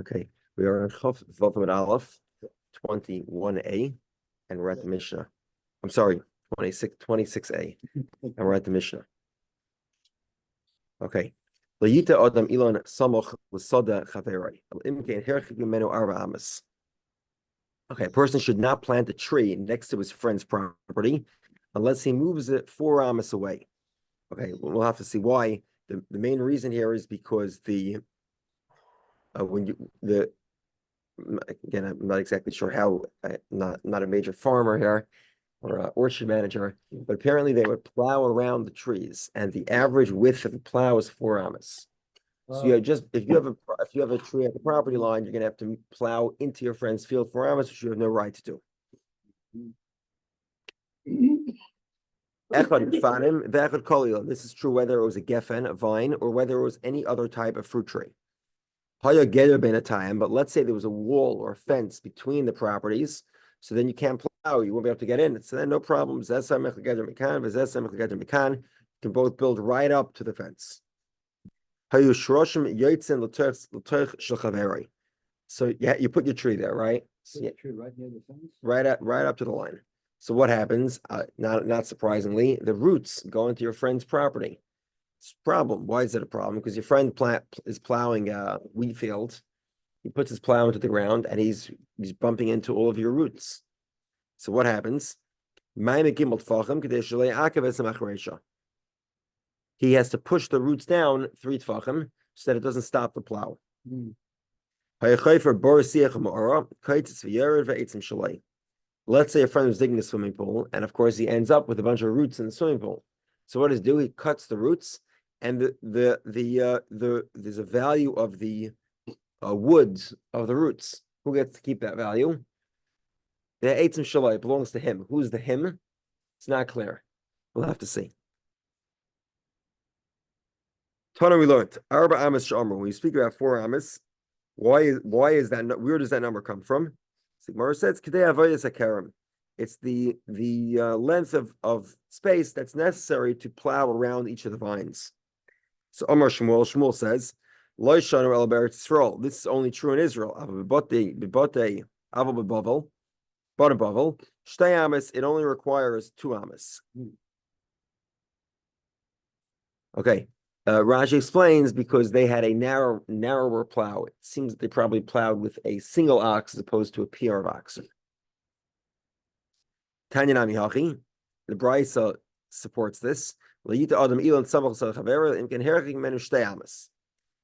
Okay, we are in Chaf Vav Amud Aleph 21a, and we're at the Mishnah. I'm sorry, 26a, and we're at the Mishnah. Okay. Layita Adam Ilon Samoch L'Soda Chaverai. Imkein Herchik Mimenu Arba Amas. Okay, a person should not plant a tree next to his friend's property unless he moves it 4 amas away. Okay, we'll have to see why. The main reason here is because again, I'm not exactly sure how. I'm not a major farmer here or an orchard manager, but apparently they would plow around the trees, and the average width of the plow is 4 amas. So if you have a tree at the property line, you're gonna have to plow into your friend's field 4 amas, which you have no right to do. This is true whether it was a geffen, a vine, or whether it was any other type of fruit tree. But let's say there was a wall or a fence between the properties, so then you can't plow, you won't be able to get in. So then no problem. You can both build right up to the fence. So yeah, you put your tree there, right? So, yeah, right near the fence? right up to the line. So what happens? Not surprisingly, the roots go into your friend's property. It's a problem. Why is it a problem? Because your friend is plowing a wheat field. He puts his plow into the ground, and he's bumping into all of your roots. So what happens? He has to push the roots down 3 tfachim so that it doesn't stop the plow. Let's say a friend was digging a swimming pool, and of course he ends up with a bunch of roots in the swimming pool. So what does he do? He cuts the roots, and there's a value of the wood of the roots. Who gets to keep that value? The eitzim shalai belongs to him. Who's the him? It's not clear. We'll have to see. Tana, we learned Arba Amas Shamar. When you speak about 4 amas, why is that? Where does that number come from? Gmara says Kedei Avodas HaKerem. It's the length of space that's necessary to plow around each of the vines. So Amar Shmuel says, Lo Shanu El Beretz Yisrael. This is only true in Israel. Bebote Aval Bebavel, Bavel, Shtei Amas. It only requires 2 amas. Okay. Rashi explains because they had a narrower plow. It seems that they probably plowed with a single ox as opposed to a pair of oxen. Tanya Nami Hachi, the Brisa supports this. The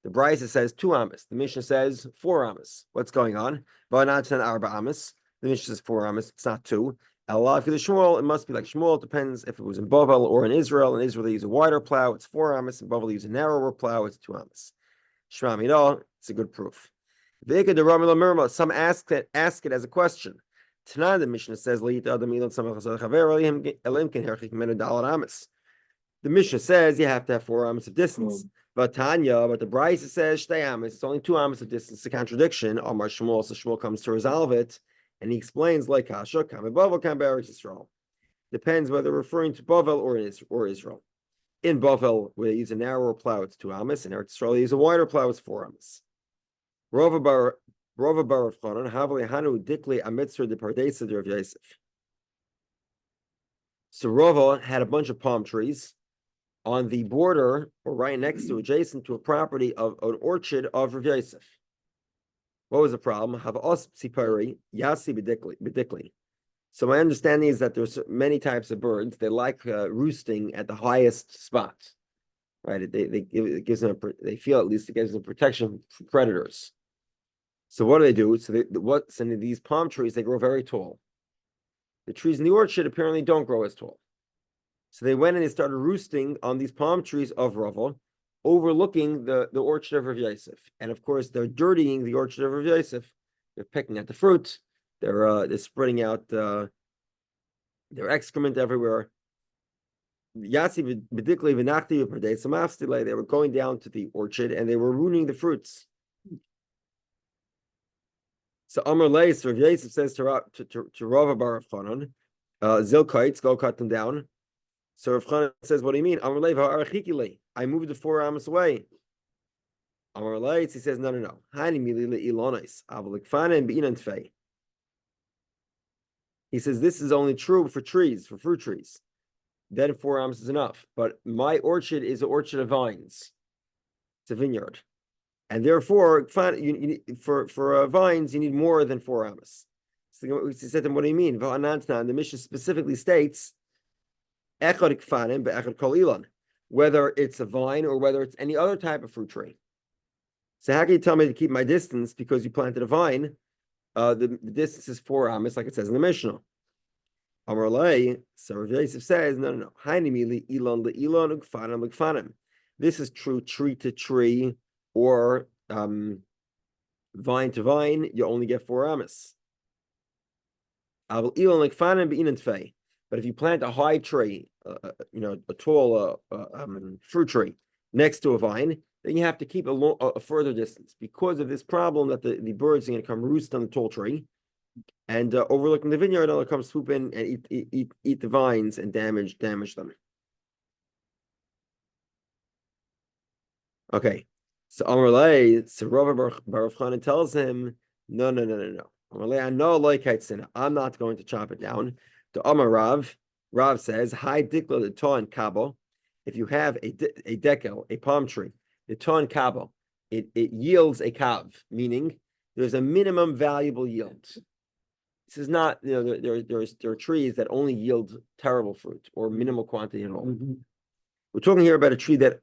Brisa says 2 amas. The Mishnah says 4 amas. What's going on? The Mishnah says 4 amas. It's not 2. Allah for the Shmuel, it must be like Shmuel. It depends if it was in Bavel or in Israel. In Israel, they use a wider plow, it's 4 amas. In Bavel, they use a narrower plow, it's 2 amas. Shema Midah, it's a good proof. Some ask it as a question. Tonight, the Mishnah says, the Mishnah says you have to have 4 amas of distance. But the Brisa says, it's only 2 amas of distance. It's a contradiction. Amar Shmuel, so Shmuel comes to resolve it. And he explains like Kasha, Bavel, Beretz Yisrael. Depends whether referring to Bavel or Israel. In Bavel, where they use a narrower plow, it's 2 amas. In Eretz Yisrael, they use a wider plow, it's 4 amas. Rava bar of Chanan, Havli Hanu Dikli Amitzur de Pardesa de Rav Yosef. So Rava had a bunch of palm trees on the border, or right next to, adjacent to a property of an orchard of Rav Yosef. What was the problem? Have os tzipari yasi b'dikli. So my understanding is that there's many types of birds. They like roosting at the highest spot, right? It gives them they feel at least it gives them protection from predators. So what do? So these palm trees, they grow very tall. The trees in the orchard apparently don't grow as tall. So they went and they started roosting on these palm trees of Rava, overlooking the orchard of Rav Yosef. And of course, they're dirtying the orchard of Rav Yosef. They're picking at the fruit. They're spreading out their excrement everywhere. They were going down to the orchard and they were ruining the fruits. So Amar Leis, Rav Yosef says to Rava bar of Chanan, Zilkites, go cut them down. So Rav Chanan says, what do you mean? Amar Leis, I moved the 4 amas away. Amar Leitz, he says, no. Hani milila ilonis, avalikfana and beinan tfei. He says this is only true for trees, for fruit trees. Then 4 amos is enough. But my orchard is an orchard of vines. It's a vineyard. And therefore, for vines, you need more than 4 amos. So he said to him, what do you mean? The Mishnah specifically states, whether it's a vine or whether it's any other type of fruit tree. So how can you tell me to keep my distance because you planted a vine? The distance is 4 amos, like it says in the Mishnah. Amar Lei, so Rav Yosef says, no. This is true tree to tree or vine to vine. You only get 4 amos. But if you plant a high tree, a tall fruit tree next to a vine, then you have to keep a further distance because of this problem that the birds are going to come roost on the tall tree and overlooking the vineyard, they'll come swoop in and eat the vines and damage them. Okay, so Amarlei, so Rav Baruch Chanan tells him, no. Amarlei, I know like I'm not going to chop it down. To Amar Rav says, "Hi dikla the to and kabo." If you have a dekel, a palm tree, the to and kabo, it yields a kav, meaning there's a minimum valuable yield. This is not, there are trees that only yield terrible fruit or minimal quantity at all. Mm-hmm. We're talking here about a tree that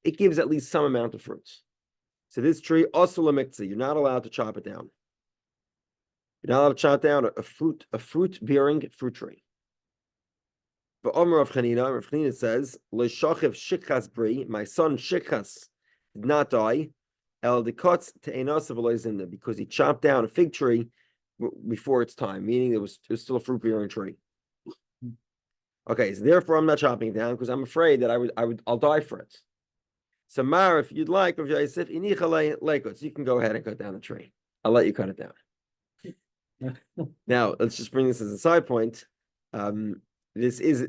it gives at least some amount of fruits. So this tree, also you're not allowed to chop it down. You're not allowed to chop down a fruit-bearing fruit tree. But Omer of Chanina says, "L'shachiv shikhas bri," my son Shikhas did not die, el dekotz te'enasav v'loizinda, because he chopped down a fig tree before its time, meaning it was still a fruit-bearing tree. Okay, so therefore I'm not chopping it down because I'm afraid that I'll die for it. So Mar, if you'd like, Rav Yosef, so you can go ahead and cut down the tree. I'll let you cut it down. Now let's just bring this as a side point. This is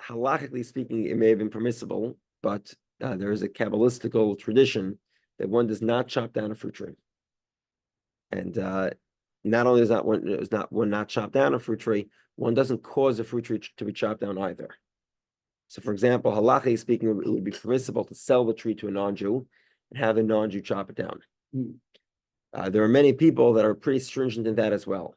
halachically speaking, it may have been permissible, but there is a kabbalistical tradition that one does not chop down a fruit tree. And not only is one not chop down a fruit tree, one doesn't cause a fruit tree to be chopped down either. So, for example, halachically speaking, it would be permissible to sell the tree to a non-Jew and have a non-Jew chop it down. There are many people that are pretty stringent in that as well.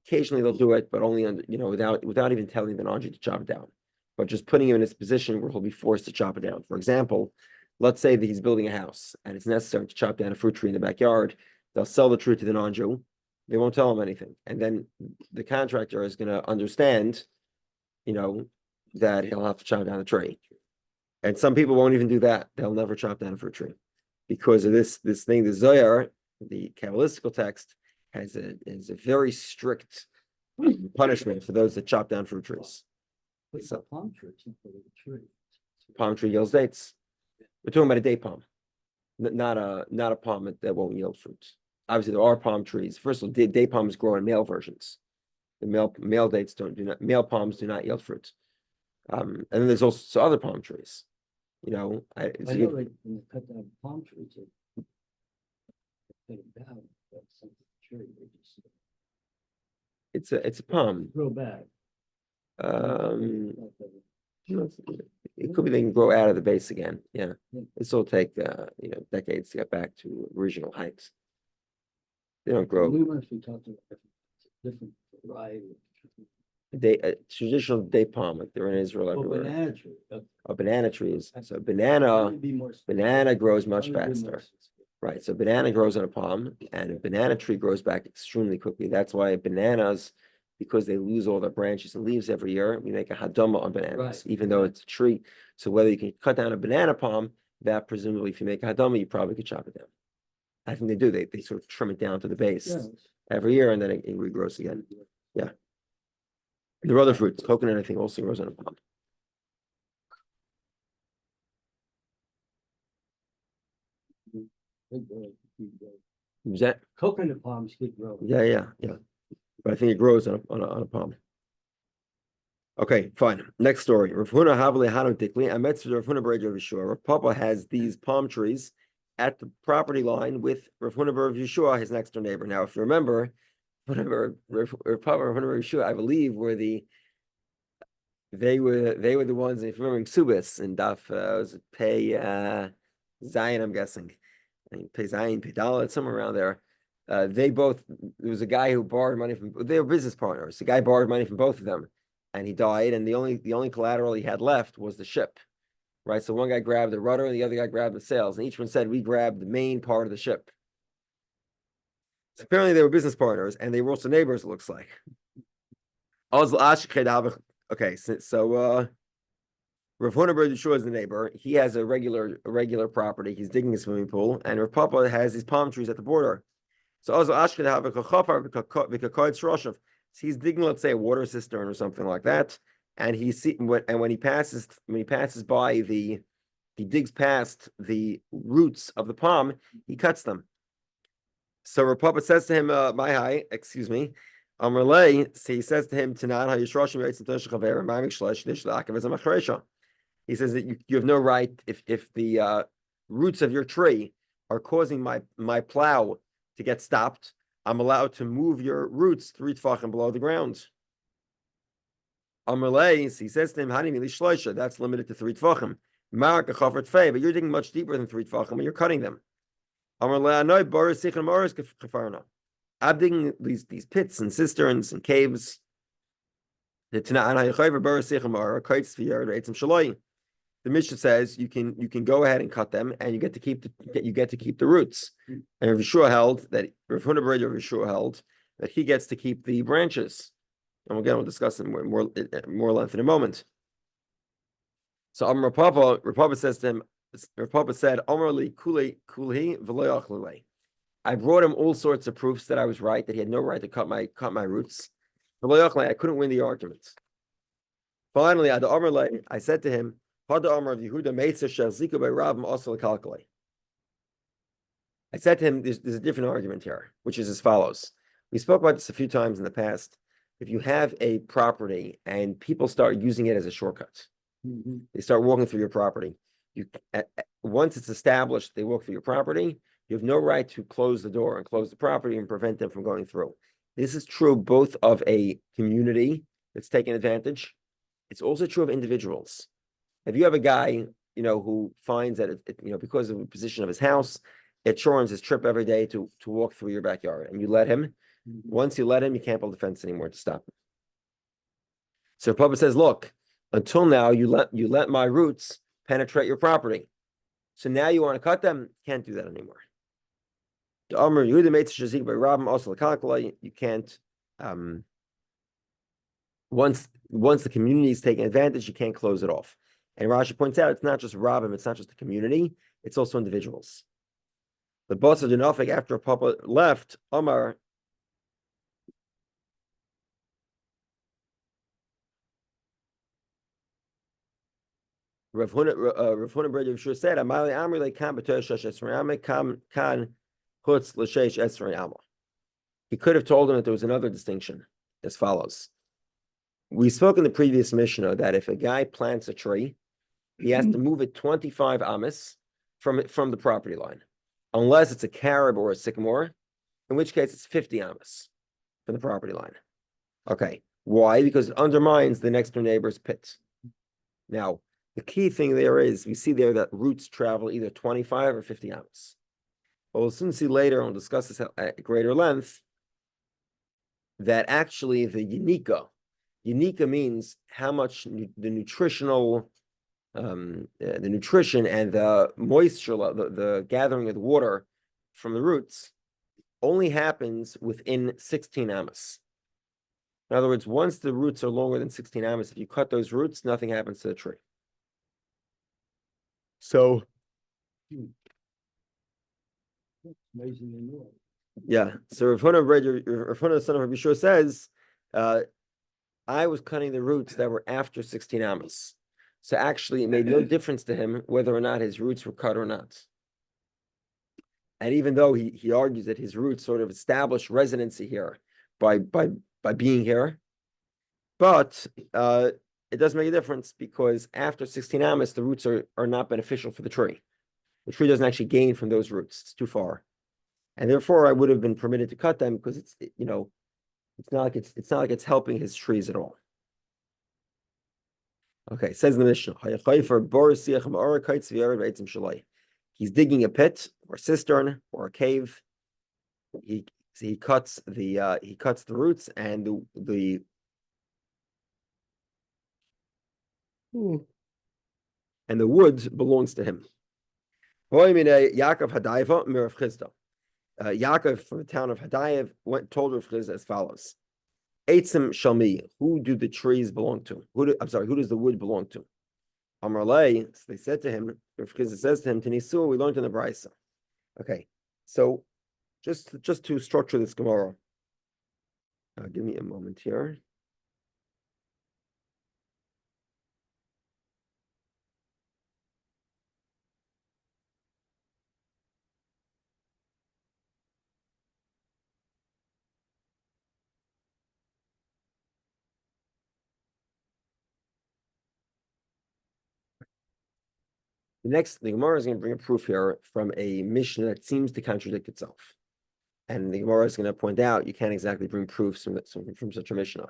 Occasionally they'll do it, but only without even telling the non-Jew to chop it down, but just putting him in his position where he'll be forced to chop it down. For example, let's say that he's building a house and it's necessary to chop down a fruit tree in the backyard. They'll sell the tree to the non-Jew. They won't tell him anything. And then the contractor is going to understand, that he'll have to chop down the tree. And some people won't even do that. They'll never chop down a fruit tree because of this thing. The Zohar, the Kabbalistical text, is a very strict punishment for those that chop down fruit trees. What's a palm tree? Palm tree yields dates. We're talking about a date palm, not a palm that won't yield fruits. Obviously, there are palm trees. First of all, date palms grow in male versions. The male dates male palms do not yield fruit. And then there's also other palm trees. I know when you cut down palm trees, they cut it down. That's some tree. It's a palm. Grow back. It could be they can grow out of the base again. Yeah, this will take decades to get back to original heights. They don't grow. We must be talking about different variety. Traditional date palm, like they're in Israel everywhere. Banana tree. A banana tree is so banana grows much faster. Right. So banana grows on a palm, and a banana tree grows back extremely quickly. That's why bananas, because they lose all their branches and leaves every year, we make a hadama on bananas, even though it's a tree. So whether you can cut down a banana palm, that presumably, if you make a hadama, you probably could chop it down. I think they do. They sort of trim it down to the base every year, and then it regrows again. Yeah. There are other fruits. Coconut, I think, also grows on a palm. Is that coconut palms could grow? Yeah. But I think it grows on a palm. Okay, fine. Next story. Rav Huna Havli Hanu Tikli. I met Rav Huna Bar Rav Yeshua. Rav Papa has these palm trees at the property line with Rav Huna Bar Rav Yeshua, his next door neighbor. Now, if you remember, Rav Papa Rav Huna Bar Yeshua, I believe, they were the ones, if you remember, Subis and Daf was Pei Zion, I'm guessing. I think Pei Zion, Pei Dalet, somewhere around there. There was a guy who borrowed money from, they were business partners. The guy borrowed money from both of them and he died. And the only collateral he had left was the ship, right? So one guy grabbed the rudder and the other guy grabbed the sails. And each one said, we grabbed the main part of the ship. So apparently they were business partners and they were also neighbors, it looks like. Okay, so Rav Huna Bar Yeshua is the neighbor. He has a regular property. He's digging a swimming pool, and Rav Papa has his palm trees at the border. So he's digging, let's say, a water cistern or something like that, and when he passes by he digs past the roots of the palm, he cuts them. So Rav Papa says to him, "My hi, excuse me." So he says to him, he says that you have no right if the roots of your tree are causing my plow to get stopped. I'm allowed to move your roots 3 tefachim below the ground. He says to him, that's limited to 3 tefachim. But you're digging much deeper than 3 tefachim when you're cutting them. I'm digging these pits and cisterns and caves. The Mishnah says you can go ahead and cut them, and you get to keep the roots. And Rav Yeshua held that Rav Huna Bar Yeshua held that he gets to keep the branches. And again, we'll discuss it more length in a moment. So Rav Papa says to him, Rav Papa said, "Amar li kulei kulhi v'lo yachlulei." I brought him all sorts of proofs that I was right, that he had no right to cut my roots. I couldn't win the argument. Finally, I said to him, I said to him, there's a different argument here, which is as follows. We spoke about this a few times in the past. If you have a property and people start using it as a shortcut, they start walking through your property. Once it's established, they walk through your property. You have no right to close the door and close the property and prevent them from going through. This is true both of a community that's taking advantage. It's also true of individuals. If you have a guy, who finds that, because of the position of his house, it shortens his trip every day to walk through your backyard, and you let him. Once you let him, you can't build a fence anymore to stop him. So Papa says, look, until now, you let my roots penetrate your property. So now you want to cut them, can't do that anymore. You can't, once the community is taking advantage, you can't close it off. And Rashi points out, it's not just Rabbim, it's not just the community, it's also individuals. The boss of Dinafik, after Papa left, Omar, Rav Huna Bar Yeshua said, "Amali Amri leKam b'Torah shesh esrei kam kan chutz l'sheish esrei amma." He could have told him that there was another distinction, as follows. We spoke in the previous Mishnah that if a guy plants a tree, he has to move it 25 amas from the property line, unless it's a carob or a sycamore, in which case it's 50 amas from the property line. Okay, why? Because it undermines the next door neighbor's pit. Now, the key thing there is, we see there that roots travel either 25 or 50 amas. But we'll soon see later, and we'll discuss this at greater length, that actually the Yanika means how much the nutrition and the moisture, the gathering of the water from the roots only happens within 16 amas. In other words, once the roots are longer than 16 amas, if you cut those roots, nothing happens to the tree. So, yeah. So Rav Huna, son of Rabbi Yeshua, says, I was cutting the roots that were after 16 amas. So actually, it made no difference to him whether or not his roots were cut or not. And even though he argues that his roots sort of established residency here by being here, but it doesn't make a difference because after 16 amas, the roots are not beneficial for the tree. The tree doesn't actually gain from those roots. It's too far. And therefore I would have been permitted to cut them because it's not like it's helping his trees at all. Okay, it says in the Mishnah, he's digging a pit or a cistern or a cave. He cuts the roots and the wood belongs to him. Yaakov from the town of Hadayev told Rav Chisda as follows: Eitzim Shalmi, who do the trees belong to? Who does the wood belong to? Amarlei, so they said to him, Rav Chisda says to him, Tenisu, we learned in the Brisa. Okay, so just to structure this Gemara, give me a moment here. The Gemara is going to bring a proof here from a Mishnah that seems to contradict itself. And the Gemara is going to point out you can't exactly bring proofs from such a Mishnah,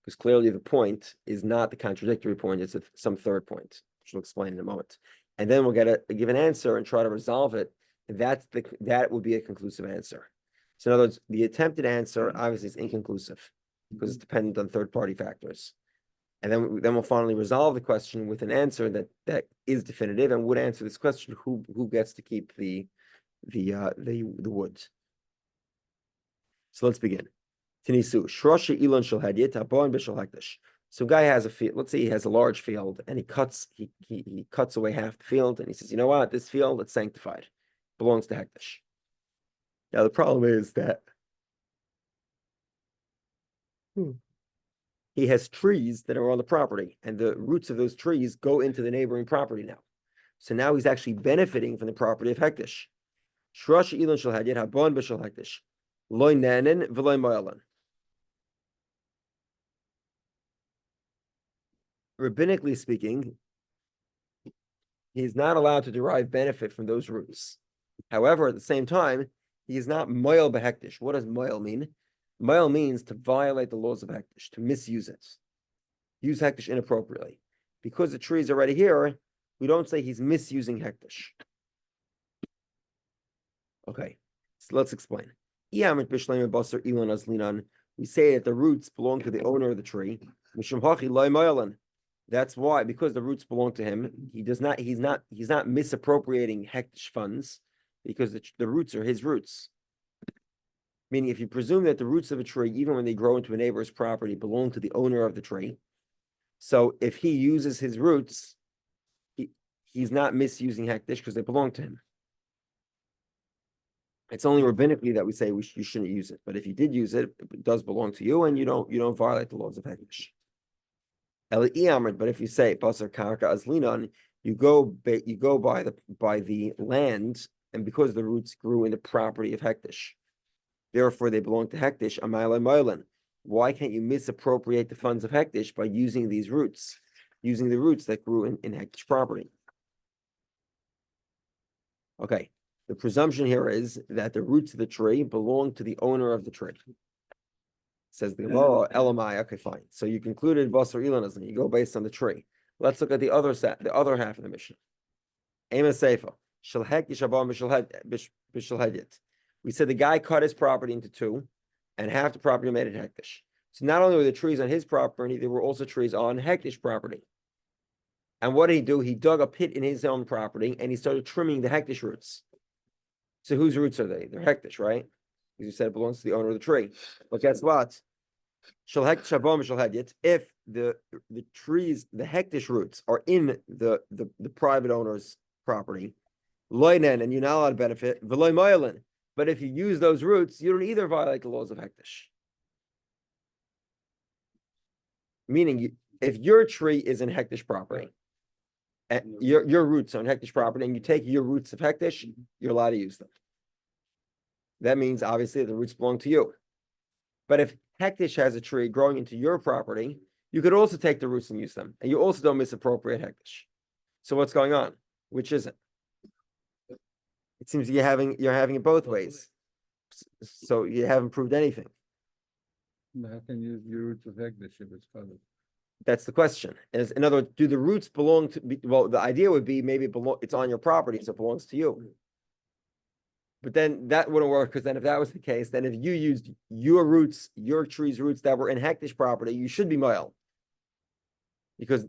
because clearly the point is not the contradictory point, it's some third point, which we'll explain in a moment. And then we'll give an answer and try to resolve it. That would be a conclusive answer. So in other words, the attempted answer obviously is inconclusive because it's dependent on third-party factors. And then we'll finally resolve the question with an answer that is definitive and would answer this question: who gets to keep the wood? So let's begin. Tinisu shroshi ilon shel hadyet habon b'shel hekdesh. So guy has a field. Let's say he has a large field, and he cuts away half the field, and he says, you know what, this field, it's sanctified, belongs to hekdesh. Now the problem is that he has trees that are on the property, and the roots of those trees go into the neighboring property now. So now he's actually benefiting from the property of hekdesh. Shrosh ilon shel hadyet habon b'shel hekdesh. Loy nanen v'loy mo'alan. Rabbinically speaking, he's not allowed to derive benefit from those roots. However, at the same time, he is not mo'al b'hekdesh. What does mo'al mean? Mo'al means to violate the laws of hekdesh, to misuse it, use hekdesh inappropriately. Because the tree is already here, we don't say he's misusing hekdesh. Okay, so let's explain. We say that the roots belong to the owner of the tree. That's why, because the roots belong to him, he's not misappropriating hekdesh funds, because the roots are his roots. Meaning, if you presume that the roots of a tree, even when they grow into a neighbor's property, belong to the owner of the tree, so if he uses his roots, he's not misusing hekdesh because they belong to him. It's only rabbinically that we say you shouldn't use it. But if you did use it, it does belong to you, and you don't violate the laws of hekdesh. But if you say basar karka azlinan, you go by the land, and because the roots grew in the property of hekdesh, therefore they belong to hekdesh. Amayla mo'alan. Why can't you misappropriate the funds of hekdesh by using these roots, using the roots that grew in hekdesh property? Okay, the presumption here is that the roots of the tree belong to the owner of the tree. Says the Gemara, Elamai. Okay, fine. So you concluded basar ilan, and you go based on the tree. Let's look at the other half of the Mishnah. Ema seifa shel hekdesh habon b'shel hadyet. We said the guy cut his property into two, and half the property made it hekdesh. So not only were the trees on his property, there were also trees on hekdesh property. And what did he do? He dug a pit in his own property, and he started trimming the hekdesh roots. So whose roots are they? They're hekdesh, right? Because you said it belongs to the owner of the tree. But guess what? Shel hekdesh habon b'shel hadyet. If the trees, the hekdesh roots, are in the private owner's property, loynen, and you're not allowed to benefit, v'loy mo'alan. But if you use those roots, you don't either violate the laws of hekdesh. Meaning, if your tree is in hekdesh property, and your roots are in hekdesh property, and you take your roots of hekdesh, you're allowed to use them. That means, obviously, the roots belong to you. But if hekdesh has a tree growing into your property, You could also take the roots and use them, and you also don't misappropriate hektish. So what's going on? Which is it? It seems you're having it both ways. So you haven't proved anything. How can you use your roots of hektish if it's covered? That's the question. In other words, do the roots belong to? Well, the idea would be maybe it's on your property, so it belongs to you. But then that wouldn't work, because then if that was the case, then if you used your roots, your tree's roots that were in hektish property, you should be mile. Because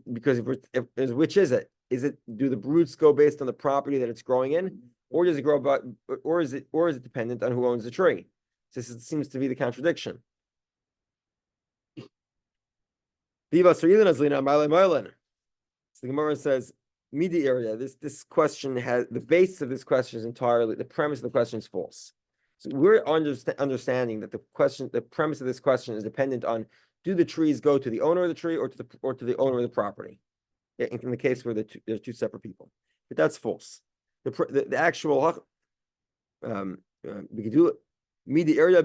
which is it? Do the roots go based on the property that it's growing in, or does it grow about, or is it dependent on who owns the tree? This seems to be the contradiction. So the Gemara says, Midi area. This question has the basis of this question is entirely, the premise of the question is false. So we're understanding that the premise of this question is dependent on, do the trees go to the owner of the tree or to the owner of the property? In the case where there's two separate people, but that's false. The actual Midi area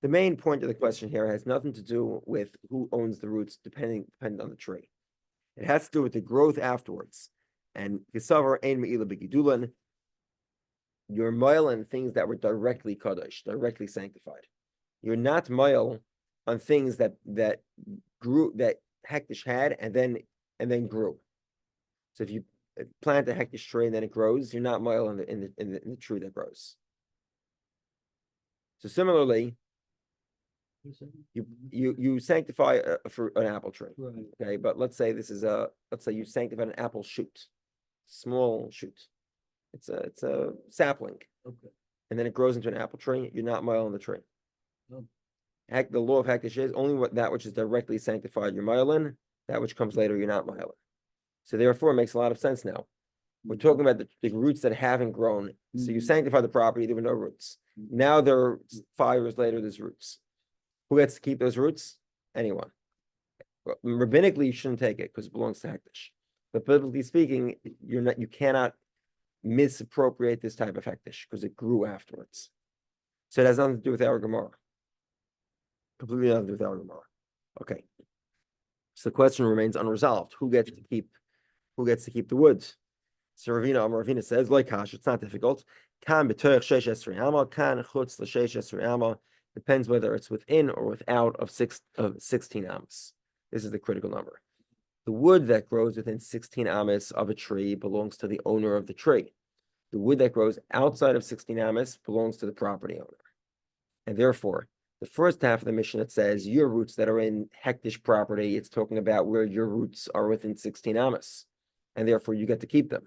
the main point of the question here has nothing to do with who owns the roots, dependent on the tree. It has to do with the growth afterwards. And you're mile on things that were directly kadosh, directly sanctified. You're not mile on things that grew, that hektish had and then grew. So if you plant a hektish tree and then it grows, you're not mile in the tree that grows. So similarly, you sanctify for an apple tree, right. Okay, but let's say you sanctify an apple shoot, small shoot. It's a sapling, okay, and then it grows into an apple tree. You're not mile on the tree. Oh. The law of hektish is only that which is directly sanctified. You're mile in. That which comes later, you're not mile in. So therefore, it makes a lot of sense now. We're talking about the roots that haven't grown. So you sanctify the property, there were no roots. Now there are 5 years later, there's roots. Who gets to keep those roots? Anyone. Well, rabbinically, you shouldn't take it because it belongs to hektish. But biblically speaking, you cannot misappropriate this type of hektish because it grew afterwards. So it has nothing to do with our Gemara. Completely nothing to do with our Gemara. Okay. So the question remains unresolved. Who gets to keep the woods? So Ravina says, like Kash, it's not difficult. Kan b'toich sheish esrei ama, kan chutz l'sheish esrei ama. Depends whether it's within or without of 16 amas. This is the critical number. The wood that grows within 16 amas of a tree belongs to the owner of the tree. The wood that grows outside of 16 amas belongs to the property owner. And therefore, the first half of the Mishnah, it says your roots that are in hektish property, it's talking about where your roots are within 16 amas. And therefore, you get to keep them.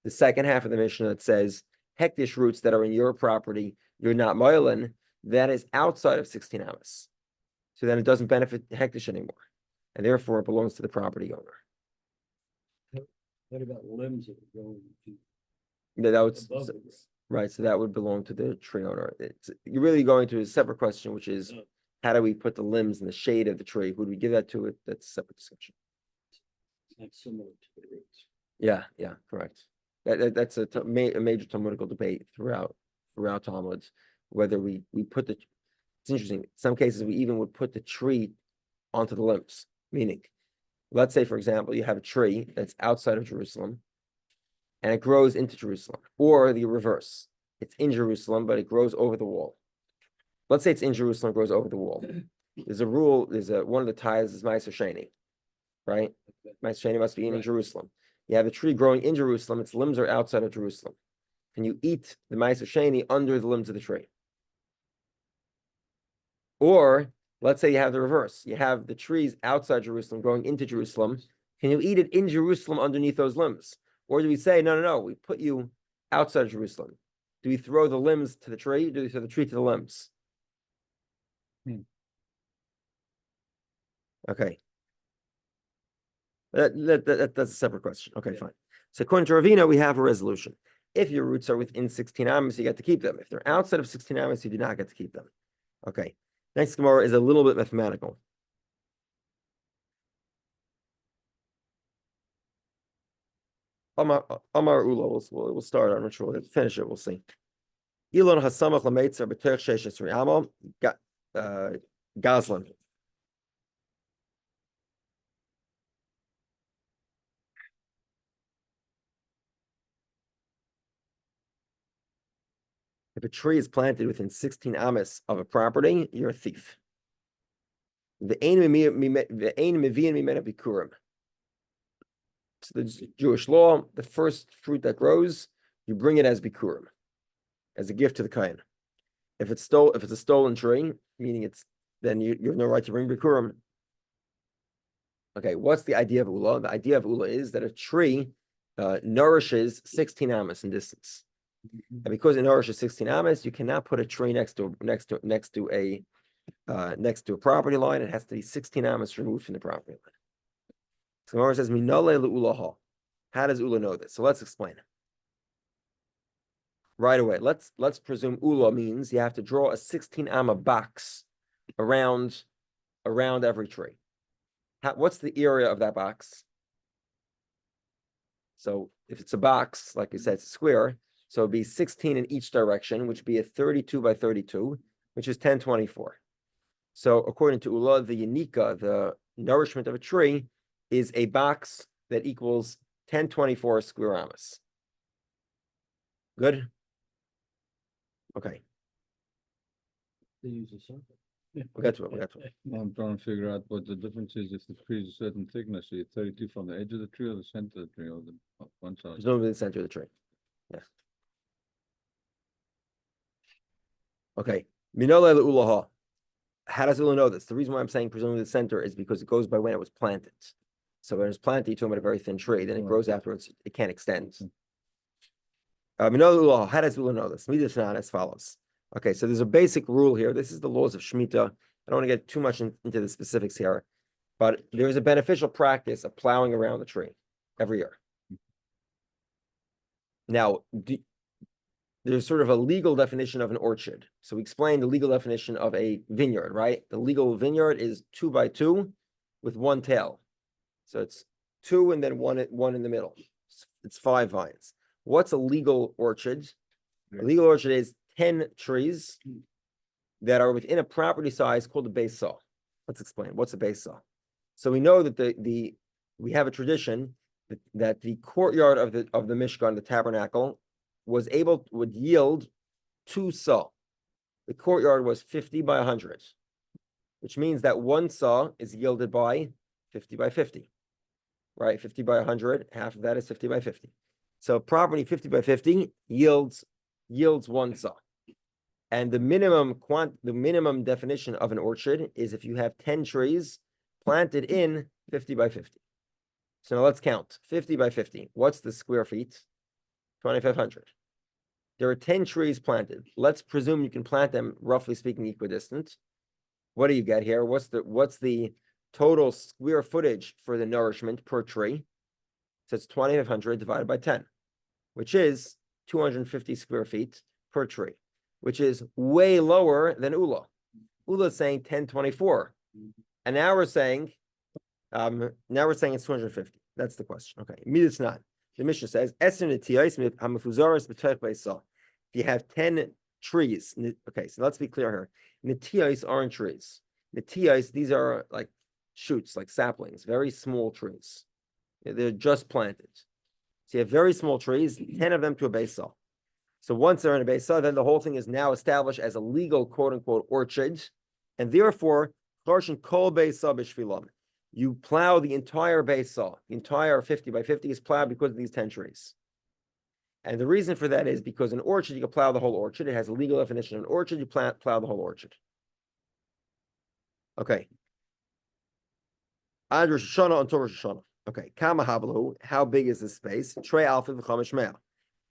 The second half of the Mishnah, it says hektish roots that are in your property, you're not moilin, that is outside of 16 amas. So then it doesn't benefit hektish anymore. And therefore, it belongs to the property owner. What about limbs that are growing? That would, right, so that would belong to the tree owner. You're really going to a separate question, which is how do we put the limbs in the shade of the tree? Would we give that to it? That's a separate discussion. It's not similar to the roots. Yeah, correct. That's a major Talmudical debate throughout Talmud, whether we put it's interesting. In some cases, we even would put the tree onto the limbs. Meaning, let's say, for example, you have a tree that's outside of Jerusalem and it grows into Jerusalem, or the reverse. It's in Jerusalem, but it grows over the wall. Let's say it's in Jerusalem, grows over the wall. There's a rule, one of the ties is Ma'aser Sheni, right? Ma'aser Sheni must be in Jerusalem. You have a tree growing in Jerusalem, its limbs are outside of Jerusalem. And you eat the Ma'aser Sheni under the limbs of the tree. Or, let's say you have the reverse. You have the trees outside Jerusalem growing into Jerusalem. Can you eat it in Jerusalem underneath those limbs? Or do we say, no, we put you outside Jerusalem? Do we throw the limbs to the tree? Do we throw the tree to the limbs? Okay. That's a separate question. Okay, fine. So according to Ravina, we have a resolution. If your roots are within 16 amas, you get to keep them. If they're outside of 16 amas, you do not get to keep them. Okay. Next Gemara is a little bit mathematical. Amar Ula, we'll start. I'm not sure we'll finish it. We'll see. Ilon hasamach lameitzer b'toich sheish esrei ama. Goslin. If a tree is planted within 16 amas of a property, you're a thief. The So the Jewish law, the first fruit that grows, you bring it as bikurim, as a gift to the kohen. If it's a stolen tree, meaning then you have no right to bring bikurim. Okay, what's the idea of ula? The idea of ula is that a tree nourishes 16 amas in distance, and because it nourishes 16 amas, you cannot put a tree next to a property line. It has to be 16 amas removed from the property line. So Gemara says, "Minale le'ulaha." How does ula know this? So let's explain. Right away, let's presume ula means you have to draw a 16 amma box around every tree. What's the area of that box? So if it's a box, like you said, it's a square, so it'd be 16 in each direction, which would be a 32 by 32, which is 1024. So according to ula, the yanika, the nourishment of a tree, is a box that equals 1024 square amas. Good? Okay. They use a circle. We'll get to it. I'm trying to figure out what the difference is if the tree is a certain thickness. So you're 32 from the edge of the tree or the center of the tree or the one side. Presumably the center of the tree. Yeah. Okay. Minole le'ulaha. How does ula know this? The reason why I'm saying presumably the center is because it goes by when it was planted. So when it was planted, you're talking about a very thin tree. Then it grows afterwards. It can't extend. Minole le'ulaha. How does ula know this? Midashan as follows. Okay, so there's a basic rule here. This is the laws of Shemitah. I don't want to get too much into the specifics here, but there is a beneficial practice of plowing around the tree every year. Now, there's sort of a legal definition of an orchard. So we explained the legal definition of a vineyard, right? The legal vineyard is 2 by 2 with one tail. So it's 2 and then one in the middle. It's 5 vines. What's a legal orchard? A legal orchard is 10 trees that are within a property size called a base saw. Let's explain. What's a base saw? So we know that we have a tradition that the courtyard of the Mishkan, the tabernacle, would yield 2 saw. The courtyard was 50 by 100, which means that 1 saw is yielded by 50 by 50, right? 50 by 100, half of that is 50 by 50. So property 50 by 50 yields 1 saw. And the minimum definition of an orchard is if you have 10 trees planted in 50 by 50. So now let's count 50 by 50. What's the square feet? 2,500. There are 10 trees planted. Let's presume you can plant them, roughly speaking, equidistant. What do you get here? What's the total square footage for the nourishment per tree? So it's 2,500 divided by 10, which is 250 square feet per tree, which is way lower than ula. Ula is saying 1024, and now we're saying it's 250. That's the question. Okay, it's not. The Mishnah says, if you have 10 trees, okay, so let's be clear here. Netiyos aren't trees. Netiyos, these are like shoots, like saplings, very small trees. They're just planted. So you have very small trees, 10 of them to a base saw. So once they're in a base saw, then the whole thing is now established as a legal quote-unquote orchard, and therefore, you plow the entire base saw. The entire 50 by 50 is plowed because of these 10 trees. And the reason for that is because an orchard, you can plow the whole orchard. It has a legal definition of an orchard, you plow the whole orchard. Okay. Ad Rosh Hashanah until Rosh Hashanah. Okay. Kama Havlahu, how big is this space? Trey Alpha v'chamish mea.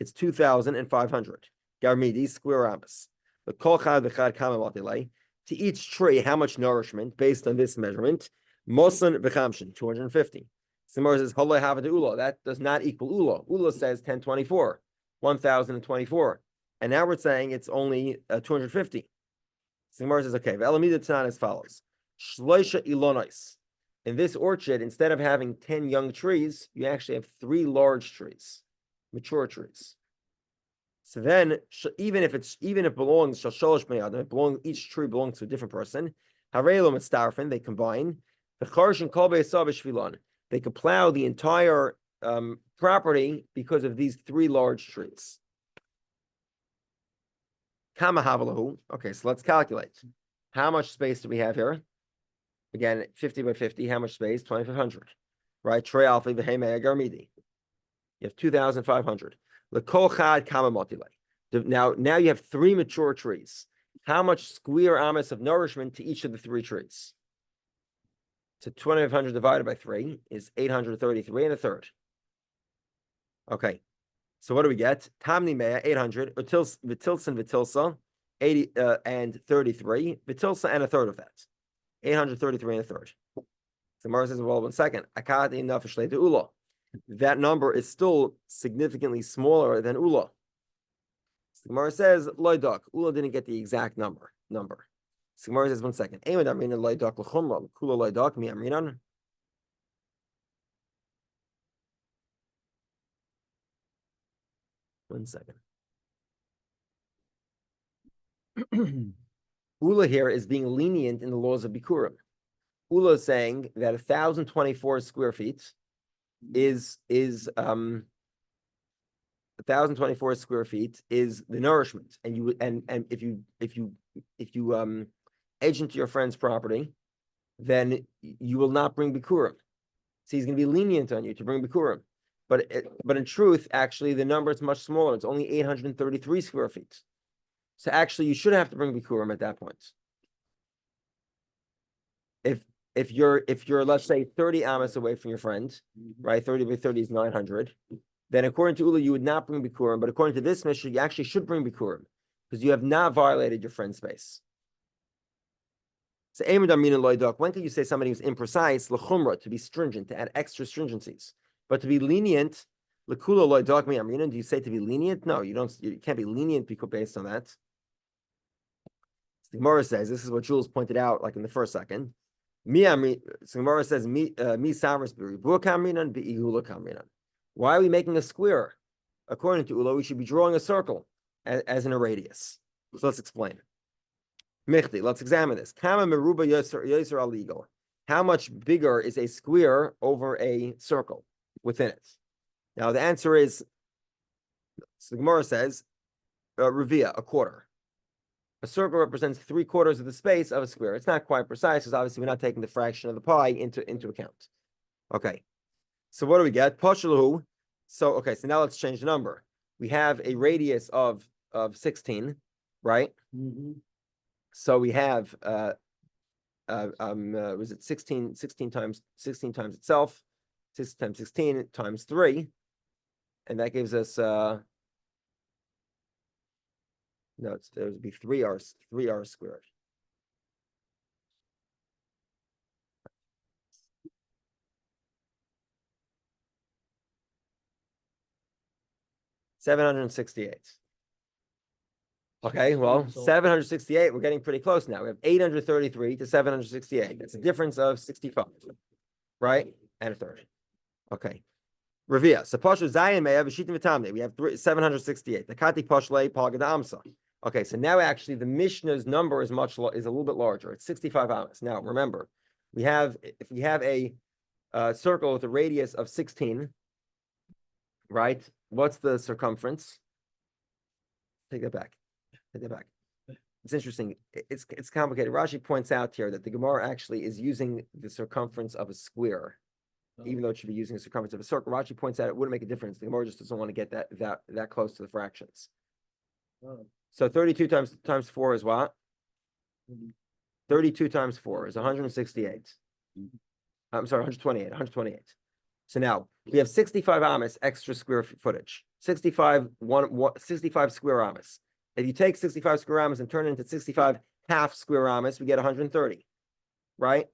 It's 2,500. Garmidi, square amas. The kol chad v'chad kama matilei. To each tree, how much nourishment based on this measurement? Mosan v'chamshin, 250. Simar says, Halay Havada Ula. That does not equal Ula. Ula says 1024, 1,024. And now we're saying it's only 250. Simar says, okay, V'elamida Tanan as follows. Shloisha Ilonis. In this orchard, instead of having 10 young trees, you actually have 3 large trees, mature trees. So then, even if it belongs, each tree belongs to a different person. Harelo mitzdarfen, they combine. The charshin kol be'esav b'shvilon. They could plow the entire property because of these three large trees. Kama havalahu. Okay, so let's calculate. How much space do we have here? Again, 50 by 50. How much space? 2,500. Right? Trey alpha v'hemei agarmidi. You have 2,500. L'kol chad kama motile. Now you have three mature trees. How much square amas of nourishment to each of the three trees? So 2,500 divided by 3 is 833 and a third. Okay. So what do we get? Tamni mea, 800, vitilsa, 80 and 33, vitilsa and a third of that. 833 and a third. So Gemara says, well, 1 second. That number is still significantly smaller than Ula. So Gemara says, loydok. Ula didn't get the exact number. So Gemara says, 1 second. Loydok l'chumra, kula loydok mi amrinan. One second. Ula here is being lenient in the laws of Bikurim. Ula is saying that 1,024 square feet is 1,024 square feet is the nourishment, and if you edge into your friend's property, then you will not bring Bikurim. So he's going to be lenient on you to bring Bikurim. But in truth, actually, the number is much smaller. It's only 833 square feet. So actually, you should have to bring Bikurim at that point. If you're let's say 30 amas away from your friend, right? 30 by 30 is 900. Then according to Ula, you would not bring Bikurim. But according to this Mishnah, you actually should bring Bikurim because you have not violated your friend's space. So when can you say somebody who's imprecise? L'chumra, to be stringent, to add extra stringencies. But to be lenient, l'kula loydok mi amrinan, do you say to be lenient? No, you don't. You can't be lenient because based on that. The Gemara says, this is what Jules pointed out, like in the first second. So Gemara says, mi savras b'ribu kamrinan b'ihula kamrinan. Why are we making a square? According to Ula, we should be drawing a circle as in a radius. So let's explain. Michti, let's examine this. Kama meruba yoser aligo. How much bigger is a square over a circle within it? Now the answer is, so the Gemara says, revia, a quarter. A circle represents 3/4 of the space of a square. It's not quite precise because obviously we're not taking the fraction of the pi into account. Okay. So what do we get? Pashalahu. So now let's change the number. We have a radius of 16, right? Mm-hmm. So we have was it 16 times itself, 6 times 16 times 3, and that gives us no, it would be 3r squared. $768. Okay, well, 768, we're getting pretty close now. We have 833 to 768. That's a difference of 65, right? And a third. Okay. Revia. So Pashu Zayin Meya V'Shitim V'Tamne. We have 768. The Kati Pashlei Palgada Amsa. Okay, so now actually the Mishnah's number is a little bit larger. It's 65 amas. Now remember, if we have a circle with a radius of 16, right? What's the circumference? Take that back. It's interesting. It's complicated. Rashi points out here that the Gemara actually is using the circumference of a square, even though it should be using the circumference of a circle. Rashi points out it wouldn't make a difference. The Gemara just doesn't want to get that close to the fractions. So 32 times 4 is what? 32 times 4 is 168. I'm sorry, 128. So now we have 65 amas extra square footage. 65 square amas. If you take 65 square amas and turn it into 65 half square amas, we get 130, right?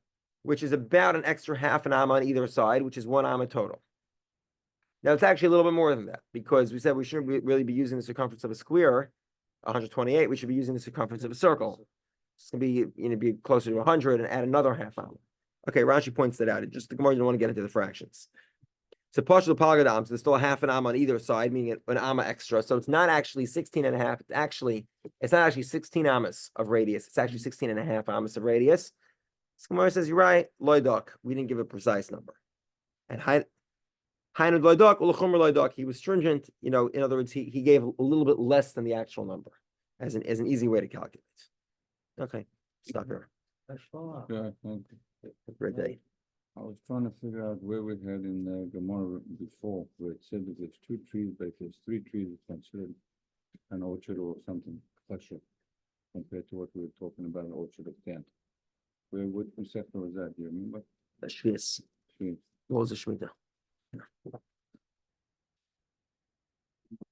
Which is about an extra half an amma on either side, which is 1 amma total. Now it's actually a little bit more than that because we said we shouldn't really be using the circumference of a square, 128. We should be using the circumference of a circle. It's going to be closer to 100 and add another half amma. Okay, Rashi points that out. It just the Gemara didn't want to get into the fractions. So partial palgadam, so there's still a half an amma on either side, meaning an amma extra. So it's not actually 16 and a half. It's not actually 16 ammas of radius. It's actually 16 and a half ammas of radius. So Gemara says, you're right, loydok. We didn't give a precise number. And Hainu loydok, ulachomer loydok. He was stringent. In other words, he gave a little bit less than the actual number as an easy way to calculate. Okay, stop here. Yeah, okay. Have a great day. I was trying to figure out where we had in Gemara before, where it said that there's 2 trees, but if there's 3 trees, it's considered an orchard or something special compared to what we were talking about, an orchard of 10. What sector was that? Do you remember? The Shvius. Trees. What was the Shemitah?